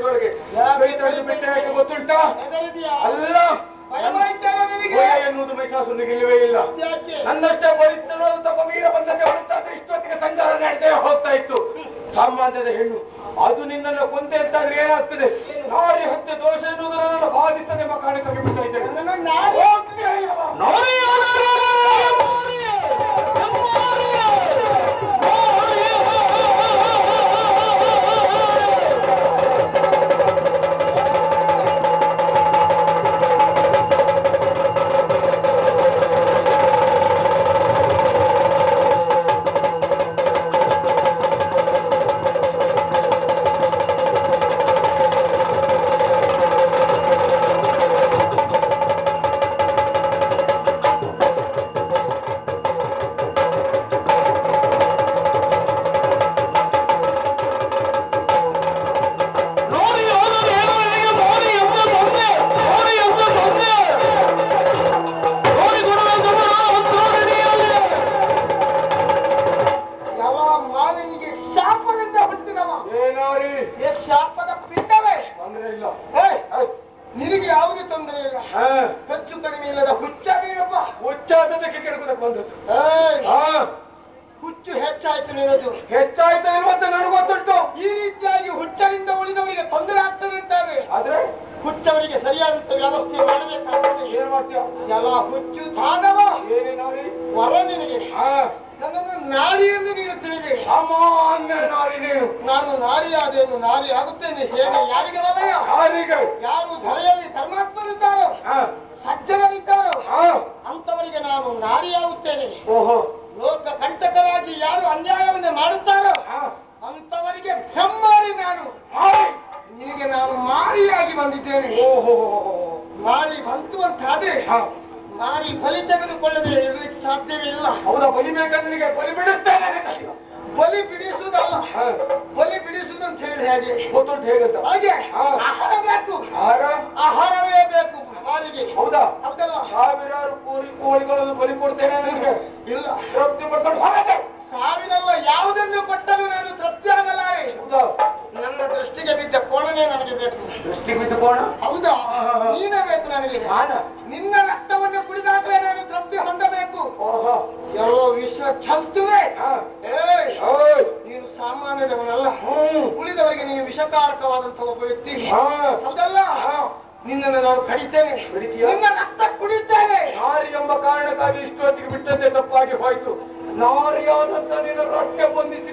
ಅಷ್ಟರೊಳಗೆ ಬಿಟ್ಟೆ ಯಾಕೆ ಗೊತ್ತುಂಟಾ? ಅಲ್ಲ ಎನ್ನುವುದು ಮಹಿಷಾಸುರನಿಗೆ ಇಲ್ಲವೇ ಇಲ್ಲ. ನನ್ನಷ್ಟೇ ಬಲಿಷ್ಠನಾದ ತಮ್ಮ ವೀರ ಬಂಧಕ್ಕೆ ಹೊರತಾದ್ರೆ ಇಷ್ಟೊತ್ತಿಗೆ ಸಂಚಾರ ನಡೆದೇ ಹೋಗ್ತಾ ಇತ್ತು. ಸಾಮಾನ್ಯದ ಹೆಣ್ಣು ಅದು ನಿನ್ನನ್ನು ಕೊಂದೆ ಅಂತಾದ್ರೆ ಏನಾಗ್ತದೆ? ನಾರಿ ಹತ್ಯೆ ದೋಷ ಎನ್ನುವುದು ನನ್ನನ್ನು ಬಾಧಿಸದೆ ಎಂಬ ಕಾರಣಕ್ಕಾಗಿ ಬಿಡ್ತಾ ಇದ್ದೇನೆ. ನಿನಗೆ ಯಾವುದೇ ತೊಂದರೆ ಇಲ್ಲ, ಹೆಚ್ಚು ಕಡಿಮೆ ಇಲ್ಲದ ಹುಚ್ಚಾಗಿರಪ್ಪ. ಹುಚ್ಚಾದಕ್ಕೆ ಕೆಡಕುದಕ್ಕೆ ಬಂದದ್ದು. ಹುಚ್ಚು ಹೆಚ್ಚಾಯ್ತು ನಿನ್ನದು. ಹೆಚ್ಚಾಯ್ತು ಇರುವಂತ ನನಗೆ ಗೊತ್ತುಂಟು. ಈ ರೀತಿಯಾಗಿ ಹುಚ್ಚರಿಂದ ಉಳಿದವರಿಗೆ ತೊಂದರೆ ಆಗ್ತದೆ ಅಂತಾರೆ. ಆದ್ರೆ ಹುಚ್ಚವರಿಗೆ ಸರಿಯಾದಂತ ವ್ಯವಸ್ಥೆ ಮಾಡಬೇಕಾಗ್ತದೆ. ಏನ್ ಮಾಡ್ತೀಯ? ಎಲ್ಲ ಹುಚ್ಚು ತಾನವ ಏನೇ ನಾರಿ ವರ ನಿನಗೆ. ನನ್ನನ್ನು ನಾರಿ ಎಂದು ನೀನು ತಿಳಿದೆ. ಸಾಮಾನ್ಯ ನಾರಿ ನೀನು. ನಾನು ನಾರಿಯಾದೇನು ನಾರಿ ಆಗುತ್ತೇನೆ. ಹೇಗೆ? ಯಾರಿಗೆ ವಲಯ? ಯಾರಿಗೆ? ಯಾರು ಧರೆಯಲ್ಲಿ ಧರ್ಮಾತ್ಮರಿದ್ದಾರೋ, ಸಜ್ಜನರಿದ್ದಾರೋ ಅಂತವರಿಗೆ ನಾನು ನಾರಿಯಾಗುತ್ತೇನೆ. ಓಹೋ. ಲೋಕ ಕಂಟಕರಾಗಿ ಯಾರು ಅನ್ಯಾಯವನ್ನೇ ಮಾಡುತ್ತಾರೋ ಅಂತವರಿಗೆ ಬ್ರಹ್ಮಾರಿ ನಾನು. ನಿನಗೆ ನಾನು ಮಾರಿಯಾಗಿ ಬಂದಿದ್ದೇನೆ. ಓಹೋ. ಮಾರಿ ಬಂತು ಅಂತಾದ್ರೆ ಮಾರಿ ಬಲಿ ತೆಗೆದುಕೊಳ್ಳದೆ ಇರಲಿಕ್ಕೆ ಸಾಧ್ಯವೇ ಇಲ್ಲ. ಹೌದಾ? ಬಲಿಬೇಕಂದ್ರೆ ಬಲಿ ಬಿಡುತ್ತೇನೆ. ಬಲಿ ಬಿಡಿಸುವುದಲ್ಲ, ಬಲಿ ಬಿಡಿಸುವುದಂತ ಹೇಳಿ ಹೇಗೆ ಗೊತ್ತುಂಟು? ಹೇಗಂತ? ಹಾಗೆ ಆಹಾರ ಬೇಕು. ಆಹಾರವೇ ಬೇಕು ಮಾರಿಗೆ. ಹೌದಾ? ಹೌದಲ್ಲ? ಸಾವಿರಾರು ಕೋಳಿಗಳನ್ನು ಬಲಿ ಕೊಡ್ತೇನೆ ನಿಮಗೆ. ಇಲ್ಲ, ತೃಪ್ತಿ ಪಡ್ಕೊಂಡು ಹೋಗದೆ. ಸಾವಿರಲ್ಲ, ಯಾವುದನ್ನು ಕೊಟ್ಟರೂ ನಾನು ತೃಪ್ತಿ ಆಗಲಾರೆ. ಹೌದಾ? ನನ್ನ ದೃಷ್ಟಿಗೆ ಬಿದ್ದ ಕೋಣನೇ ನನಗೆ ಬೇಕು. ದೃಷ್ಟಿಗೆ ಬಿದ್ದು ಕೋಣ? ಹೌದಾ? ನೀನೇ ಬೇಕು ನನಗೆ. ನಿನ್ನ ರಕ್ತವನ್ನು ಕುಡಿದಾಗಲೇ ನಾನು ತೃಪ್ತಿ ಹೊಂದಬೇಕು. ಎಲ್ಲೋ ವಿಶ್ವ ಚಲ್ತುವೆ. ನೀನು ಸಾಮಾನ್ಯದವನಲ್ಲ. ಉಳಿದವರಿಗೆ ನೀನು ವಿಷಕಾರಕವಾದಂತಹ ಒಬ್ಬ ವ್ಯಕ್ತಿ. ಹೌದಲ್ಲ? ನಿನ್ನನ್ನು ನಾನು ಕಡಿತೇನೆ, ನಿನ್ನ ರಕ್ತ ಕುಡಿತೇನೆ. ನಾರಿ ಎಂಬ ಕಾರಣಕ್ಕಾಗಿ ಇಷ್ಟೊತ್ತಿಗೆ ಬಿಟ್ಟಂತೆ ತಪ್ಪಾಗಿ ಹೋಯ್ತು. ನಾರಿಯಾದಂತ ನೀನು ರೊಟ್ಟೆ ಬಂಧಿಸಿ